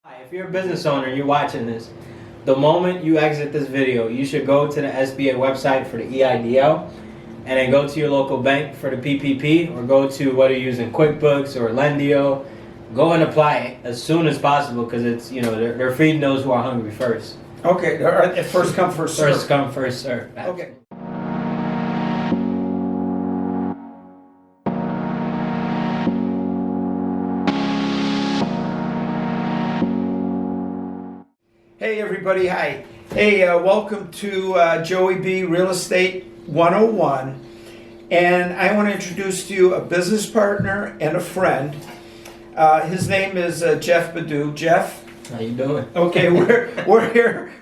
Hi, if you're a business owner and you're watching this, the moment you exit this video, you should go to the SBA website for the EIDL and then go to your local bank for the PPP, or go to whether you're using QuickBooks or Lendio. Go and apply it as soon as possible, because it's, they're feeding those who are hungry first. Okay, all right, first come, first serve. First come, first serve. Okay. Hey everybody, hi. Hey, welcome to JoeyB Real Estate 101. And I want to introduce to you a business partner and a friend. His name is Jeff Badu. Jeff? How you doing? Okay, we're here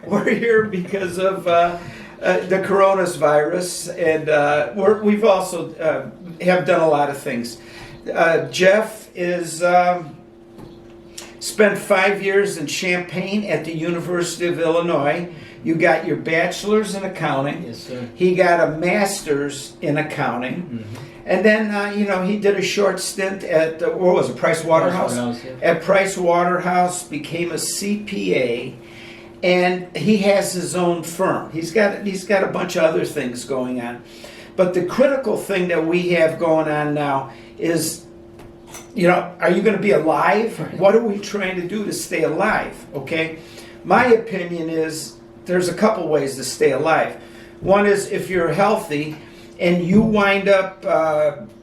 because of the coronavirus, and we've also have done a lot of things. Jeff is spent 5 years in Champaign at the University of Illinois. You got your bachelor's in accounting. Yes, sir. He got a master's in accounting. Mm-hmm. And then, he did a short stint at, what was it, Price Waterhouse? Yeah. At Price Waterhouse, became a CPA, and he has his own firm. He's got a bunch of other things going on. But the critical thing that we have going on now is, are you going to be alive? What are we trying to do to stay alive? Okay? My opinion is there's a couple ways to stay alive. One is if you're healthy and you wind up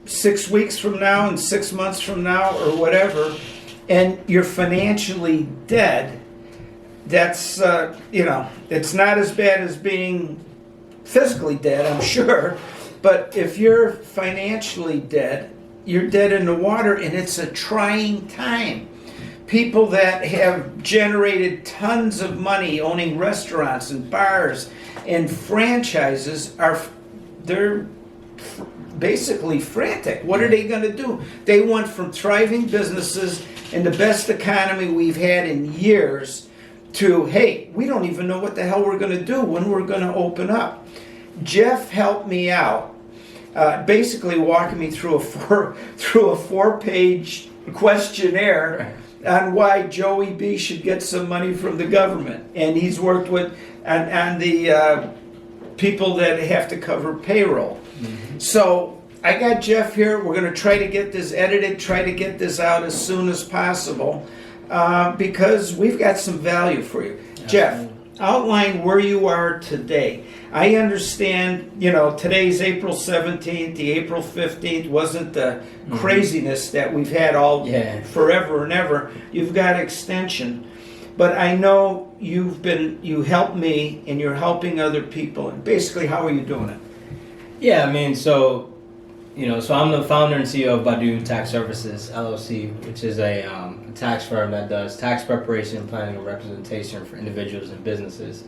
6 weeks from now and 6 months from now or whatever, and you're financially dead, that's, it's not as bad as being physically dead, I'm sure. But if you're financially dead, you're dead in the water, and it's a trying time. People that have generated tons of money owning restaurants and bars and franchises they're basically frantic. What are they going to do? They went from thriving businesses in the best economy we've had in years to, hey, we don't even know what the hell we're going to do when we're going to open up. Jeff helped me out, basically walking me through a four-page questionnaire on why JoeyB should get some money from the government. And he's worked with on the people that have to cover payroll. Mm-hmm. So I got Jeff here. We're going to try to get this edited, try to get this out as soon as possible, because we've got some value for you. Absolutely. Jeff, outline where you are today. I understand, today's April 17th, the April 15th wasn't the craziness that we've had forever and ever. You've got extension. But I know you helped me and you're helping other people. And basically, how are you doing it? Yeah, so I'm the founder and CEO of Badu Tax Services, LLC, which is a tax firm that does tax preparation, planning, and representation for individuals and businesses,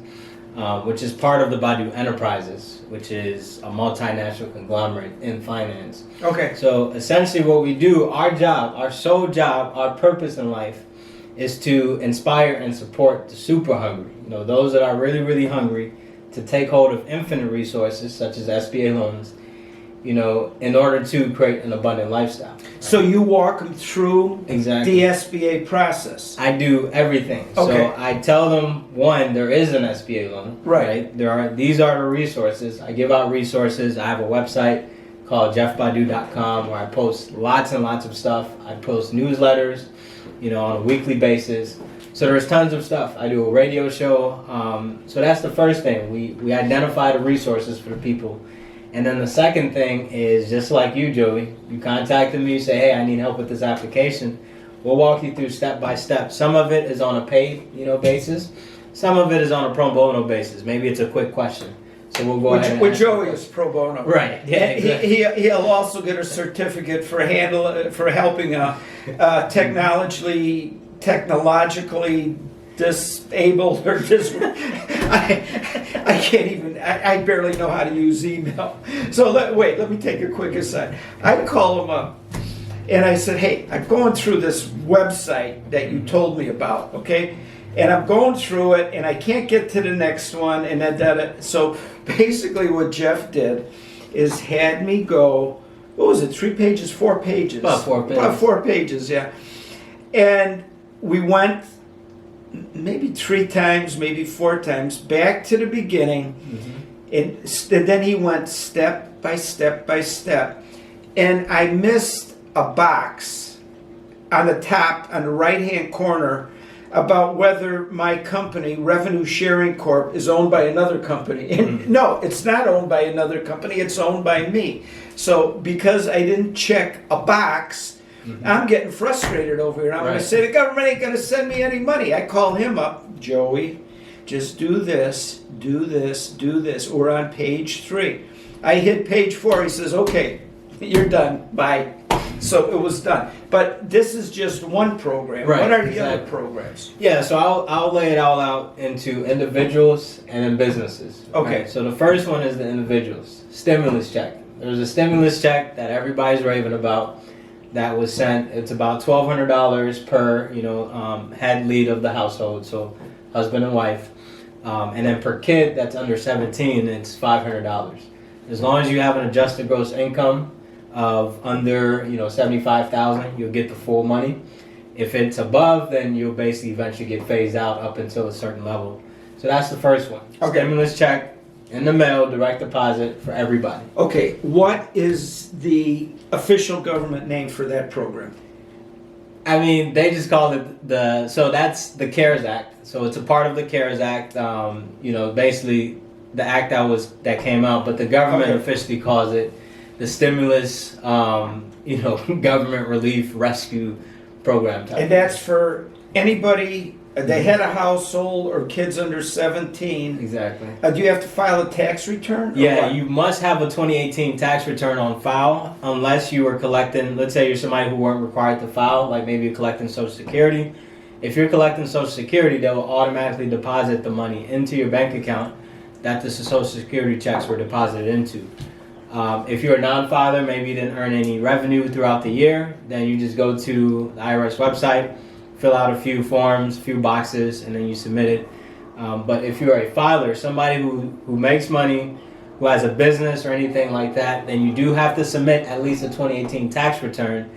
which is part of the Badu Enterprises, which is a multinational conglomerate in finance. Okay. So essentially what we do, our sole job, our purpose in life is to inspire and support the super hungry, those that are really, really hungry, to take hold of infinite resources such as SBA Loans, in order to create an abundant lifestyle. Right? So you walk them through the SBA process. I do everything. Okay. So I tell them, one, there is an SBA loan. Right. These are the resources. I give out resources. I have a website called jeffbadu.com where I post lots and lots of stuff. I post newsletters, on a weekly basis. So there's tons of stuff. I do a radio show. So that's the first thing. We identify the resources for the people. And then the second thing is, just like you, Joey, you contacted me, you say, hey, I need help with this application. We'll walk you through step by step. Some of it is on a paid, basis. Some of it is on a pro bono basis. Maybe it's a quick question. So we'll go ahead. With Joey is pro bono. Right. Yeah. Exactly. He'll also get a certificate for helping technologically disabled or I can't even, I barely know how to use email. So let me take a quick aside. I call him up and I said, hey, I'm going through this website that you told me about, okay? And I'm going through it and I can't get to the next one, and so basically what Jeff did is had me go, what was it, 3 pages, 4 pages? About 4 pages. About 4 pages, yeah. And we went maybe 3 times, maybe 4 times, back to the beginning. Mm-hmm. And then he went step by step by step. And I missed a box on the top, on the right-hand corner, about whether my company, Revenue Sharing Corp., is owned by another company. And no, it's not owned by another company, it's owned by me. So because I didn't check a box, I'm getting frustrated over here. I'm going to say, the government ain't going to send me any money. I call him up, Joey, just do this, do this, do this. We're on page 3. I hit page 4. He says, okay, you're done. Bye. So it was done. But this is just one program. Right, What are the exactly. other programs? Yeah, so I'll lay it all out into individuals and then businesses. Okay. Right? So the first one is the individuals. Stimulus check. There's a stimulus check that everybody's raving about that was sent. It's about $1,200 per, head lead of the household, so husband and wife. And then per kid that's under 17, it's $500. As long as you have an adjusted gross income of under, 75,000, you'll get the full money. If it's above, then you'll basically eventually get phased out up until a certain level. So that's the first one. Okay. Stimulus check in the mail, direct deposit for everybody. Okay, what is the official government name for that program? I mean, they just call it so that's the CARES Act. So it's a part of the CARES Act, basically the act that came out, but the government officially calls it the stimulus, government relief rescue program type. And that's for anybody, the head of household or kids under 17. Exactly. Do you have to file a tax return? or Yeah, what? you must have a 2018 tax return on file unless you were collecting, let's say you're somebody who weren't required to file, like maybe you're collecting Social Security. If you're collecting Social Security, they will automatically deposit the money into your bank account that the Social Security checks were deposited into. If you're a non-filer, maybe you didn't earn any revenue throughout the year, then you just go to the IRS website, fill out a few forms, a few boxes, and then you submit it. But if you're a filer, somebody who makes money, who has a business or anything like that, then you do have to submit at least a 2018 tax return.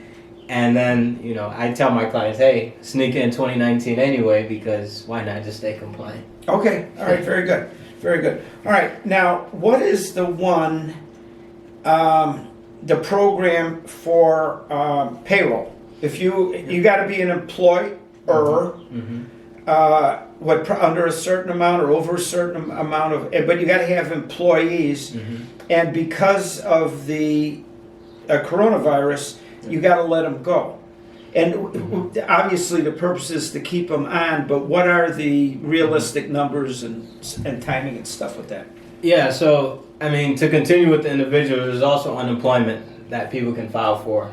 And then, I tell my clients, hey, sneak in 2019 anyway, because why not just stay compliant? Okay, all right, very good, very good. All right, now what is the one, the program for payroll? If you got to be an employer, under a certain amount or over a certain amount of, but you got to have employees, and because of the coronavirus, you got to let them go. And obviously the purpose is to keep them on, but what are the realistic numbers and timing and stuff with that? Yeah, so, to continue with the individual, there's also unemployment that people can file for.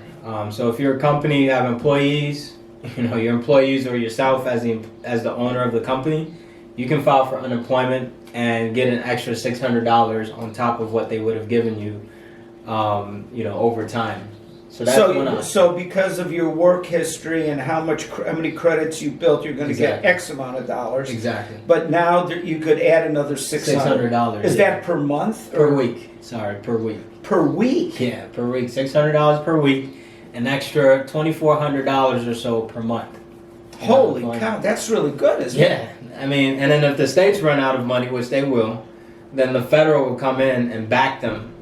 So if you're a company, you have employees, your employees or yourself as the owner of the company, you can file for unemployment and get an extra $600 on top of what they would have given you, over time. So that's so because of your work history and how many credits you built, you're going to get X amount of dollars. Exactly. But now you could add another $600. Is that per month or per week? Sorry, per week. Per week? Yeah, per week. $600 per week. An extra $2,400 or so per month. Holy cow, that's really good, isn't it? Yeah, and then if the states run out of money, which they will, then the federal will come in and back them,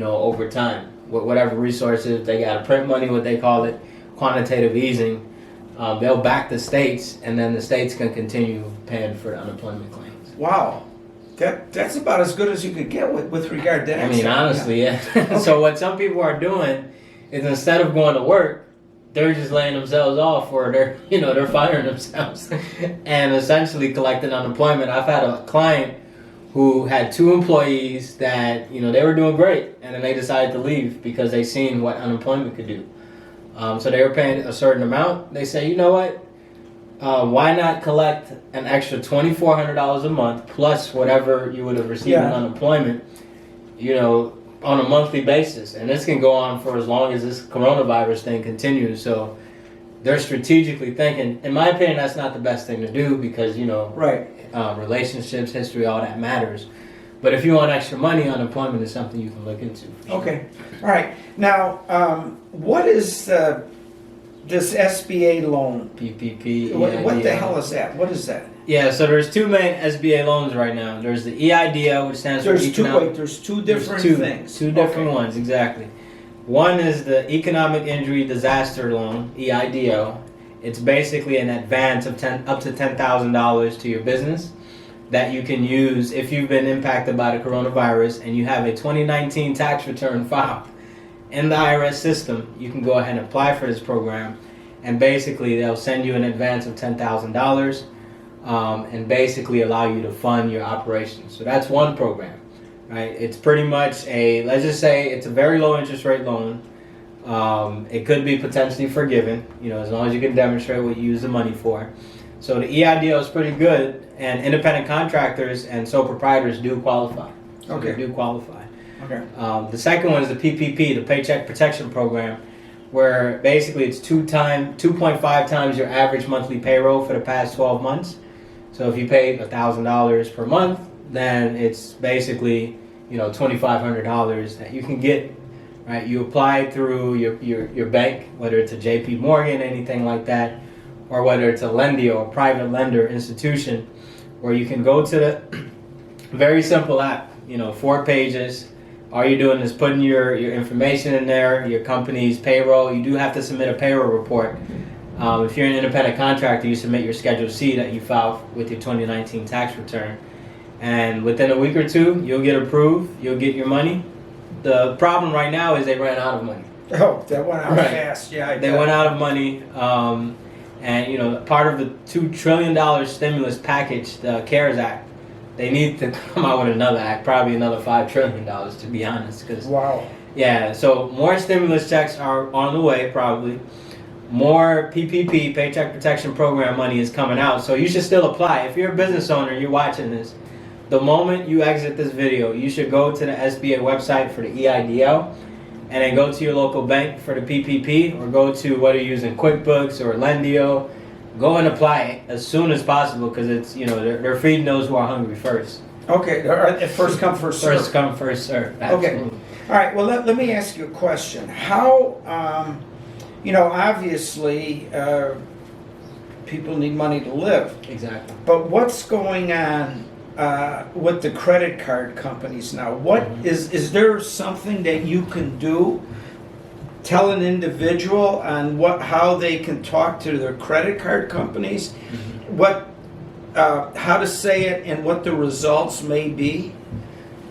over time with whatever resources they got to print money, what they call it, quantitative easing. They'll back the states, and then the states can continue paying for the unemployment claims. Wow, that's about as good as you could get with regard to that. Honestly, yeah. Okay. So what some people are doing is instead of going to work, they're just laying themselves off, or they're firing themselves and essentially collecting unemployment. I've had a client who had 2 employees that, they were doing great, and then they decided to leave because they seen what unemployment could do. So they were paying a certain amount. They say, you know what? Why not collect an extra $2,400 a month plus whatever you would have received in unemployment, on a monthly basis, and this can go on for as long as this coronavirus thing continues. So they're strategically thinking. In my opinion, that's not the best thing to do because relationships, history, all that matters. But if you want extra money, unemployment is something you can look into. Okay, all right. Now, what is this SBA loan. PPP. What the EIDL. hell is that? What is that? Yeah, so there's two main SBA loans right now. There's the EIDL, which stands for There's two. economic. Wait, there's two different There's things. Two different Okay. ones, exactly. One is the Economic Injury Disaster Loan, EIDL. It's basically an advance of up to $10,000 to your business that you can use if you've been impacted by the coronavirus and you have a 2019 tax return filed in the IRS system. You can go ahead and apply for this program, and basically they'll send you an advance of $10,000 and basically allow you to fund your operations. So that's one program. Right, it's pretty much let's just say it's a very low interest rate loan. It could be potentially forgiven, as long as you can demonstrate what you use the money for. So the EIDL is pretty good, and independent contractors and sole proprietors do qualify. So Okay. they do qualify. Okay. The second one is the PPP, the Paycheck Protection Program, where basically it's 2.5 times your average monthly payroll for the past 12 months. So if you pay $1,000 per month, then it's basically $2,500 that you can get. Right, you apply through your bank, whether it's a JP Morgan, anything like that, or whether it's a Lendio, a private lender institution, where you can go to the very simple app. 4 pages. All you're doing is putting your information in there, your company's payroll. You do have to submit a payroll report. If you're an independent contractor, you submit your Schedule C that you filed with your 2019 tax return. And within a week or two, you'll get approved, you'll get your money. The problem right now is they ran out of money. Oh, that went out Right. fast. Yeah, They went out of money. And part of the $2 trillion stimulus package, the CARES Act, they need to come out with another act, probably another $5 trillion, to be honest. Wow. Yeah, so more stimulus checks are on the way, probably. More PPP, Paycheck Protection Program money is coming out. So you should still apply. If you're a business owner, you're watching this, the moment you exit this video, you should go to the SBA website for the EIDL, and then go to your local bank for the PPP, or go to whether you're using QuickBooks or Lendio. Go and apply it as soon as possible, because it's they're feeding those who are hungry first. Okay. All right. First come, first serve. First come, first serve. Okay. Absolutely. All right. Well, let me ask you a question. How, obviously, people need money to live, Exactly. but what's going on with the credit card companies now? What is there something that you can do? Tell an individual on how they can talk to their credit card companies, how to say it, and what the results may be.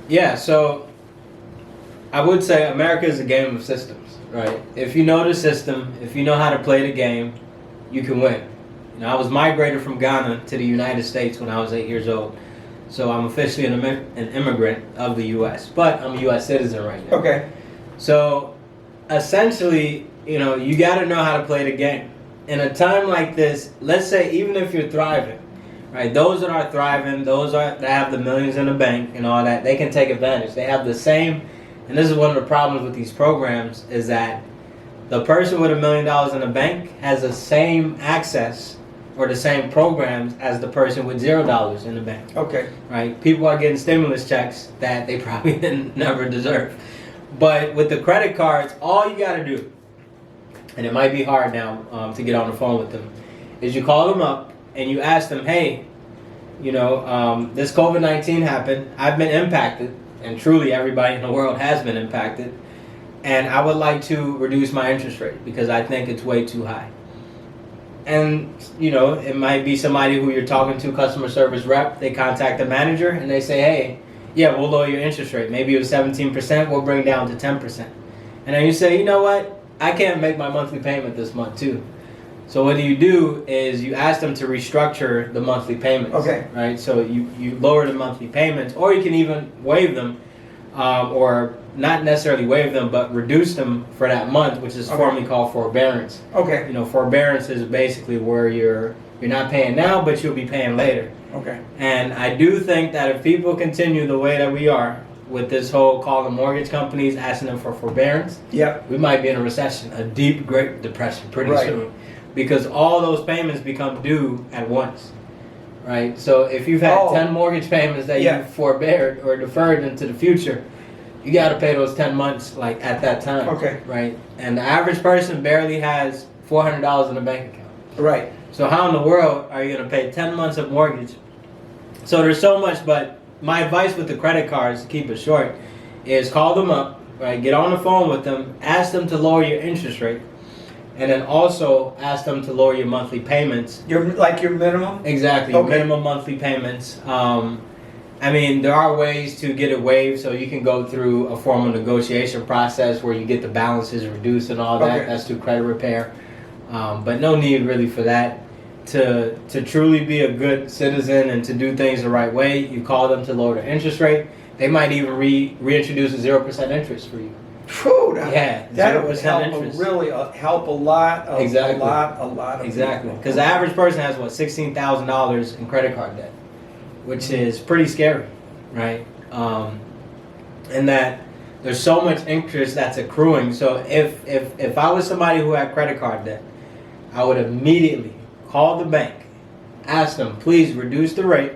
Yeah, so I would say America is a game of systems, right? If you know the system, if you know how to play the game, you can win. I was migrated from Ghana to the United States when I was 8 years old. So I'm officially an immigrant of the U.S., but I'm a U.S. citizen right now. Okay. So essentially, you got to know how to play the game. In a time like this, let's say even if you're thriving, right? Those that are thriving, that have the millions in the bank and all that, they can take advantage. They have the same, and this is one of the problems with these programs, is that the person with $1 million in the bank has the same access or the same programs as the person with $0 in the bank. Okay. Right? People are getting stimulus checks that they probably didn't never deserve. But with the credit cards, all you got to do, and it might be hard now to get on the phone with them, is you call them up and you ask them, hey, this COVID-19 happened. I've been impacted, and truly everybody in the world has been impacted. And I would like to reduce my interest rate because I think it's way too high. And, it might be somebody who you're talking to, customer service rep. They contact the manager and they say, hey, yeah, we'll lower your interest rate. Maybe it was 17%, we'll bring it down to 10%. And then you say, you know what? I can't make my monthly payment this month too. So what you do is you ask them to restructure the monthly payments. Okay. Right? So you lower the monthly payments, or you can even waive them, or not necessarily waive them, but reduce them for that month, which is formally called forbearance. Okay. Forbearance is basically where you're not paying now, but you'll be paying later. Okay. And I do think that if people continue the way that we are with this whole calling mortgage companies, asking them for forbearance, we might be in a recession, a deep, great depression pretty soon, because all those payments become due at once. Right? So if you've had 10 mortgage payments that you forbeared or deferred into the future, you got to pay those 10 months at that time. Okay. Right? And the average person barely has $400 in a bank account. Right. So how in the world are you going to pay 10 months of mortgage? So there's so much, but my advice with the credit cards, to keep it short, is call them up, right? Get on the phone with them, ask them to lower your interest rate, and then also ask them to lower your monthly payments. Your minimum? Exactly, Okay. minimum monthly payments. I mean, there are ways to get it waived, so you can go through a formal negotiation process where you get the balances reduced and all that. Okay. That's through credit repair. But no need really for that. To truly be a good citizen and to do things the right way, you call them to lower the interest rate. They might even reintroduce a 0% interest for you. Whew, Yeah, that would 0% help interest. really help a lot. Exactly. A lot of Exactly, people. because the average person has what, $16,000 in credit card debt, which is pretty scary, right? And that there's so much interest that's accruing. So if I was somebody who had credit card debt, I would immediately call the bank, ask them, please reduce the rate.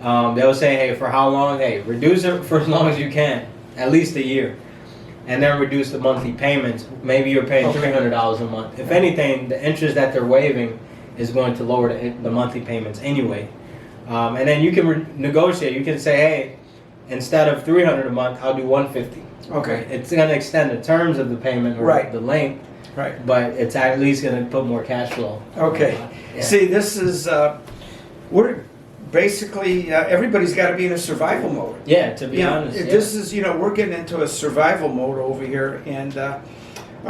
They'll say, hey, for how long? Hey, reduce it for as long as you can, at least a year. And then reduce the monthly payments. Maybe you're paying $300 a month. If anything, the interest that they're waiving is going to lower the monthly payments anyway. And then you can negotiate. You can say, hey, instead of $300 a month, I'll do $150. Okay. It's going to extend the terms of the payment or Right. the length, Right. but it's at least going to put more cash flow. Okay. Yeah. See, this is we're basically everybody's got to be in a survival mode. Yeah, to be You know, honest. this is we're getting into a survival mode over here, and all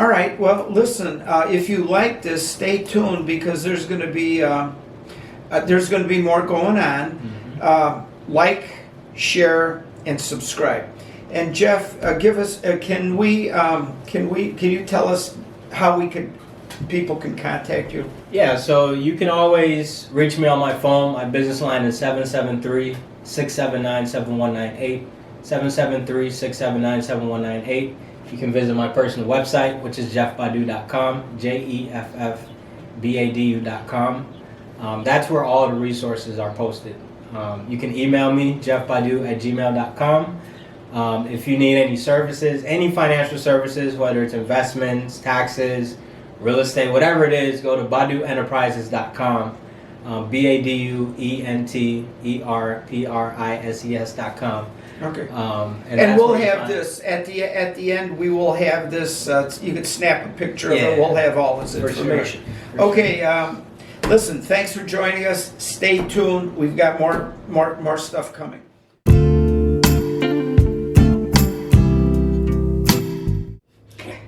right. Well, listen, if you like this, stay tuned because there's going to be more going on. Like, share, and subscribe. And Jeff, give us. Can you tell us how people can contact you? Yeah, so you can always reach me on my phone. My business line is 773-679-7198. 773-679-7198. You can visit my personal website, which is jeffbadu.com, jeffbadu.com. That's where all the resources are posted. You can email me, jeffbadu@gmail.com. If you need any services, any financial services, whether it's investments, taxes, real estate, whatever it is, go to baduenterprises.com, BADUENTERPRISES.com. Okay. And And that's we'll where you have find this at the end. We will have this. You can snap a picture of Yeah. it. We'll have all this For sure. information. For sure. Okay. Listen. Thanks for joining us. Stay tuned. We've got more stuff coming.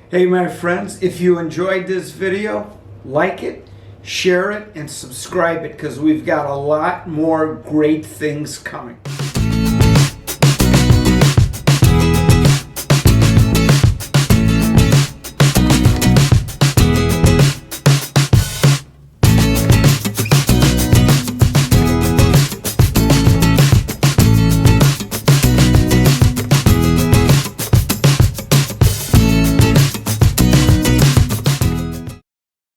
Hey, my friends. If you enjoyed this video, like it, share it, and subscribe it because we've got a lot more great things coming.